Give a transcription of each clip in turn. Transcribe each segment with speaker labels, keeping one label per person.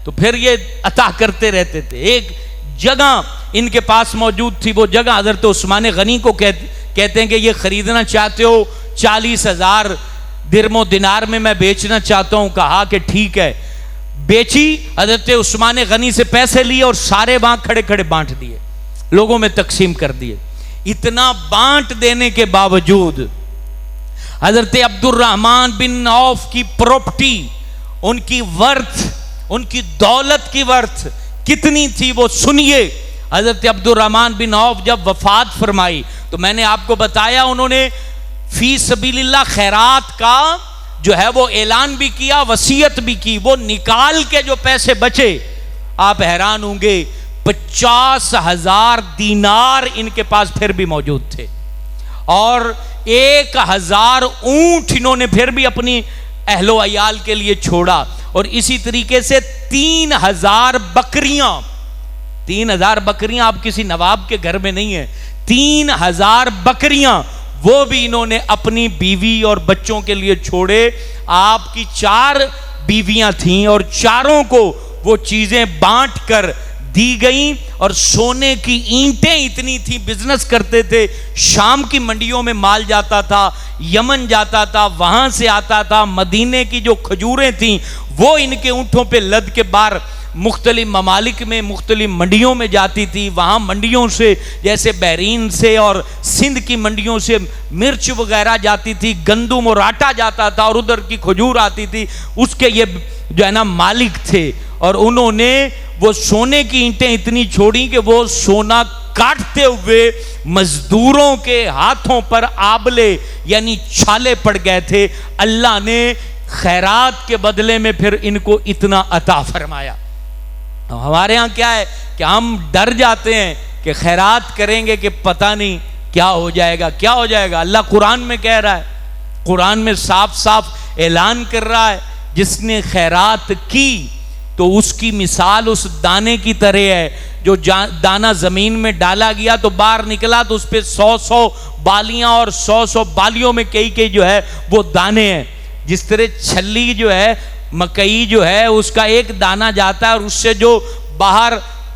Speaker 1: تو پھر یہ عطا کرتے رہتے تھے. ایک جگہ ان کے پاس موجود تھی، وہ جگہ حضرت عثمان غنی کو کہتے ہیں کہ یہ خریدنا چاہتے ہو 40,000 درم و دینار میں میں بیچنا چاہتا ہوں. کہا کہ ٹھیک ہے. بیچی. حضرت عثمان غنی سے پیسے لیے اور سارے وہاں کھڑے کھڑے بانٹ دیے، لوگوں میں تقسیم کر دیے. اتنا بانٹ دینے کے باوجود حضرت عبد الرحمن بن عوف کی پراپرٹی، ان کی ورث، ان کی دولت کی ورث کتنی تھی وہ سنیے. حضرت عبد الرحمن بن عوف جب وفات فرمائی تو میں نے آپ کو بتایا انہوں نے فی سبیل اللہ خیرات کا جو ہے وہ اعلان بھی کیا، وصیت بھی کی. وہ نکال کے جو پیسے بچے آپ حیران ہوں گے 50,000 دینار ان کے پاس پھر بھی موجود تھے، اور 1,000 اونٹ انہوں نے پھر بھی اپنی اہل و عیال کے لیے چھوڑا. اور اسی طریقے سے 3,000 بکریاں. 3,000 بکریاں آپ کسی نواب کے گھر میں نہیں ہیں. 3,000 بکریاں وہ بھی انہوں نے اپنی بیوی اور بچوں کے لیے چھوڑے. آپ کی 4 بیویاں تھیں اور چاروں کو وہ چیزیں بانٹ کر دی گئیں. اور سونے کی اینٹیں اتنی تھیں، بزنس کرتے تھے، شام کی منڈیوں میں مال جاتا تھا، یمن جاتا تھا، وہاں سے آتا تھا. مدینے کی جو کھجوریں تھیں وہ ان کے اونٹوں پہ لد کے باہر مختلف ممالک میں مختلف منڈیوں میں جاتی تھی. وہاں منڈیوں سے جیسے بحرین سے اور سندھ کی منڈیوں سے مرچ وغیرہ جاتی تھی، گندم اور آٹا جاتا تھا، اور ادھر کی کھجور آتی تھی. اس کے یہ جو ہے نا مالک تھے. اور انہوں نے وہ سونے کی اینٹیں اتنی چھوڑی کہ وہ سونا کاٹتے ہوئے مزدوروں کے ہاتھوں پر آبلے یعنی چھالے پڑ گئے تھے. اللہ نے خیرات کے بدلے میں پھر ان کو اتنا عطا فرمایا. ہمارے ہاں کیا ہے کہ ہم ڈر جاتے ہیں کہ خیرات کریں گے کہ پتہ نہیں کیا ہو جائے گا، کیا ہو جائے گا. اللہ قرآن میں کہہ رہا ہے، قرآن میں صاف صاف اعلان کر رہا ہے جس نے خیرات کی تو اس کی مثال اس دانے کی طرح ہے جو دانہ زمین میں ڈالا گیا تو باہر نکلا تو اس پہ 100 بالیاں اور 100 بالیوں میں کئی جو ہے وہ دانے ہیں. جس طرح چھلی جو ہے مکئی جو ہے اس کا ایک دانہ جاتا ہے اور اس سے جو باہر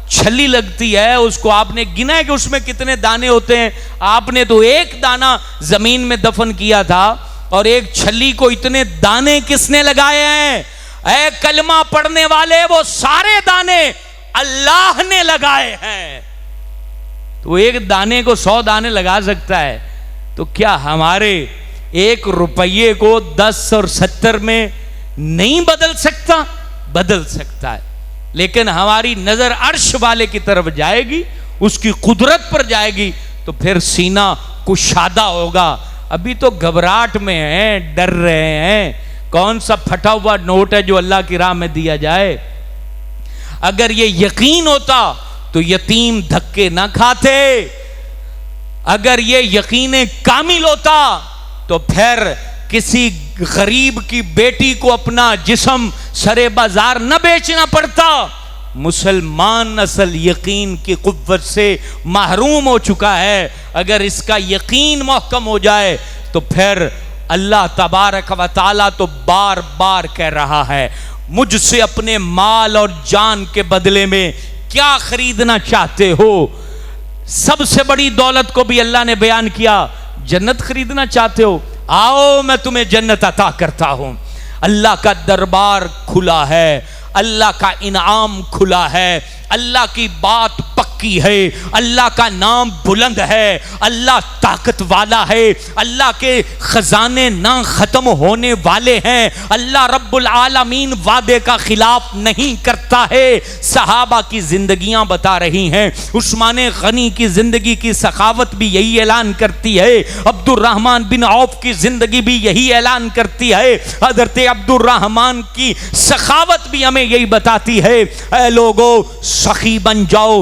Speaker 1: چھلی لگتی ہے اس کو آپ نے گنا ہے کہ اس میں کتنے دانے ہوتے ہیں. آپ نے تو ایک دانہ زمین میں دفن کیا تھا اور ایک چھلی کو اتنے دانے کس نے لگائے ہیں؟ اے کلمہ پڑھنے والے، وہ سارے دانے اللہ نے لگائے ہیں. تو ایک دانے کو 100 دانے لگا سکتا ہے تو کیا ہمارے 1 روپیے کو 10 اور 70 میں نہیں بدل سکتا؟ بدل سکتا ہے. لیکن ہماری نظر عرش والے کی طرف جائے گی، اس کی قدرت پر جائے گی تو پھر سینہ کشادہ ہوگا. ابھی تو گھبراہٹ میں ہیں، ڈر رہے ہیں. کون سا پھٹا ہوا نوٹ ہے جو اللہ کی راہ میں دیا جائے؟ اگر یہ یقین ہوتا تو یتیم دھکے نہ کھاتے. اگر یہ یقین کامل ہوتا تو پھر کسی غریب کی بیٹی کو اپنا جسم سرے بازار نہ بیچنا پڑتا. مسلمان اصل یقین کی قوت سے محروم ہو چکا ہے. اگر اس کا یقین محکم ہو جائے تو پھر اللہ تبارک و تعالی تو بار بار کہہ رہا ہے مجھ سے اپنے مال اور جان کے بدلے میں کیا خریدنا چاہتے ہو. سب سے بڑی دولت کو بھی اللہ نے بیان کیا. جنت خریدنا چاہتے ہو؟ آؤ میں تمہیں جنت عطا کرتا ہوں. اللہ کا دربار کھلا ہے، اللہ کا انعام کھلا ہے، اللہ کی بات پکی ہے، اللہ کا نام بلند ہے، اللہ طاقت والا ہے، اللہ کے خزانے نہ ختم ہونے والے ہیں. اللہ رب العالمین وعدے کا خلاف نہیں کرتا ہے. صحابہ کی زندگیاں بتا رہی ہیں، عثمان غنی کی زندگی کی سخاوت بھی یہی اعلان کرتی ہے، عبد الرحمن بن عوف کی زندگی بھی یہی اعلان کرتی ہے، حضرت عبد الرحمن کی سخاوت بھی ہمیں یہی بتاتی ہے اے لوگو سخی بن جاؤ،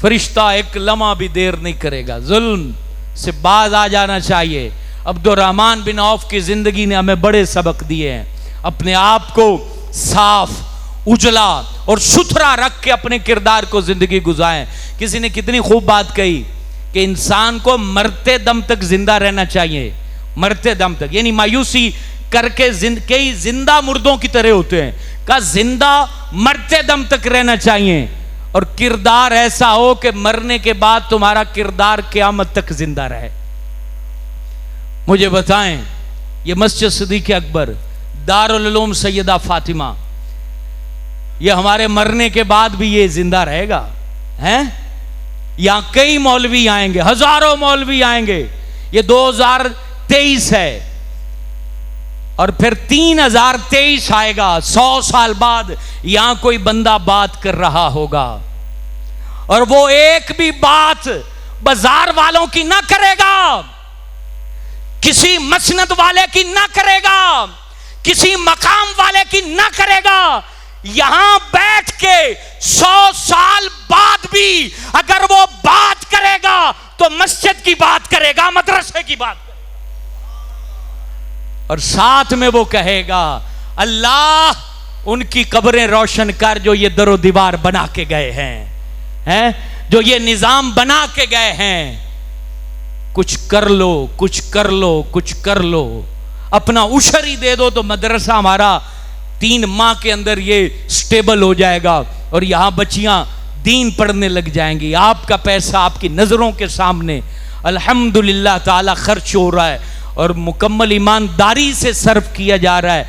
Speaker 1: فرشتہ ایک لمحہ بھی دیر نہیں کرے گا. ظلم سے باز آ جانا چاہیے. عبد الرحمن بن عوف کی زندگی نے ہمیں بڑے سبق دیے ہیں. اپنے آپ کو صاف اجلا اور ستھرا رکھ کے اپنے کردار کو زندگی گزاریں. کسی نے کتنی خوب بات کہی کہ انسان کو مرتے دم تک زندہ رہنا چاہیے. مرتے دم تک یعنی مایوسی کر کے کئی زندہ مردوں کی طرح ہوتے ہیں. کہا زندہ مرتے دم تک رہنا چاہیے اور کردار ایسا ہو کہ مرنے کے بعد تمہارا کردار قیامت تک زندہ رہے. مجھے بتائیں یہ مسجد صدیق اکبر، دارالعلوم سیدہ فاطمہ، یہ ہمارے مرنے کے بعد بھی یہ زندہ رہے گا؟ ہیں یہاں کئی مولوی آئیں گے، ہزاروں مولوی آئیں گے. یہ 2023 ہے اور پھر 3023 آئے گا. 100 سال بعد یہاں کوئی بندہ بات کر رہا ہوگا اور وہ ایک بھی بات بازار والوں کی نہ کرے گا، کسی مسند والے کی نہ کرے گا، کسی مقام والے کی نہ کرے گا. یہاں بیٹھ کے 100 سال بعد بھی اگر وہ بات کرے گا تو مسجد کی بات کرے گا، مدرسے کی بات کرے گا. اور ساتھ میں وہ کہے گا اللہ ان کی قبریں روشن کر جو یہ در و دیوار بنا کے گئے ہیں، جو یہ نظام بنا کے گئے ہیں. کچھ کر لو، کچھ کر لو، کچھ کر لو. اپنا عشر ہی دے دو تو مدرسہ ہمارا 3 ماہ کے اندر یہ سٹیبل ہو جائے گا اور یہاں بچیاں دین پڑھنے لگ جائیں گی. آپ کا پیسہ آپ کی نظروں کے سامنے الحمدللہ تعالی خرچ ہو رہا ہے اور مکمل ایمانداری سے صرف کیا جا رہا ہے.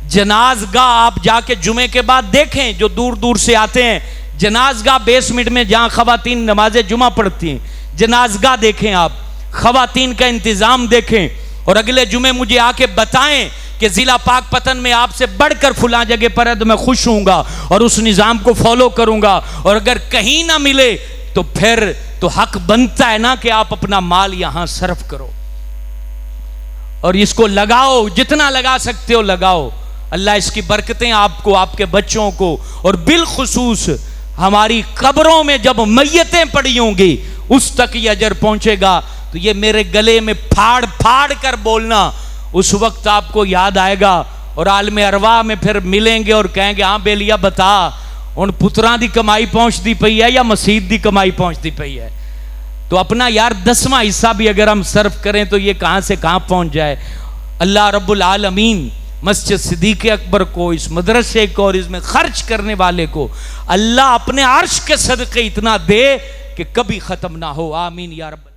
Speaker 1: جنازگاہ آپ جا کے جمعے کے بعد دیکھیں، جو دور دور سے آتے ہیں، جنازگاہ بیسمنٹ میں جہاں خواتین نماز جمعہ پڑھتی ہیں، جنازگاہ دیکھیں، آپ خواتین کا انتظام دیکھیں اور اگلے جمعے مجھے آ کے بتائیں کہ ضلع پاک پتن میں آپ سے بڑھ کر فلاں جگہ پر ہے تو میں خوش ہوں گا اور اس نظام کو فالو کروں گا. اور اگر کہیں نہ ملے تو پھر تو حق بنتا ہے نا کہ آپ اپنا مال یہاں صرف کرو اور اس کو لگاؤ، جتنا لگا سکتے ہو لگاؤ. اللہ اس کی برکتیں آپ کو، آپ کے بچوں کو اور بالخصوص ہماری قبروں میں جب میتیں پڑی ہوں گی اس تک یہ اجر پہنچے گا. تو یہ میرے گلے میں پھاڑ پھاڑ کر بولنا اس وقت آپ کو یاد آئے گا اور عالم ارواح میں پھر ملیں گے اور کہیں گے ہاں بیلیا بتا ان پتراں دی کمائی پہنچ دی پئی ہے یا مسجد دی کمائی پہنچ دی پئی ہے. تو اپنا یار 10واں حصہ بھی اگر ہم صرف کریں تو یہ کہاں سے کہاں پہنچ جائے. اللہ رب العالمین مسجد صدیق اکبر کو، اس مدرسے کو اور اس میں خرچ کرنے والے کو اللہ اپنے عرش کے صدقے اتنا دے کہ کبھی ختم نہ ہو. آمین یا رب.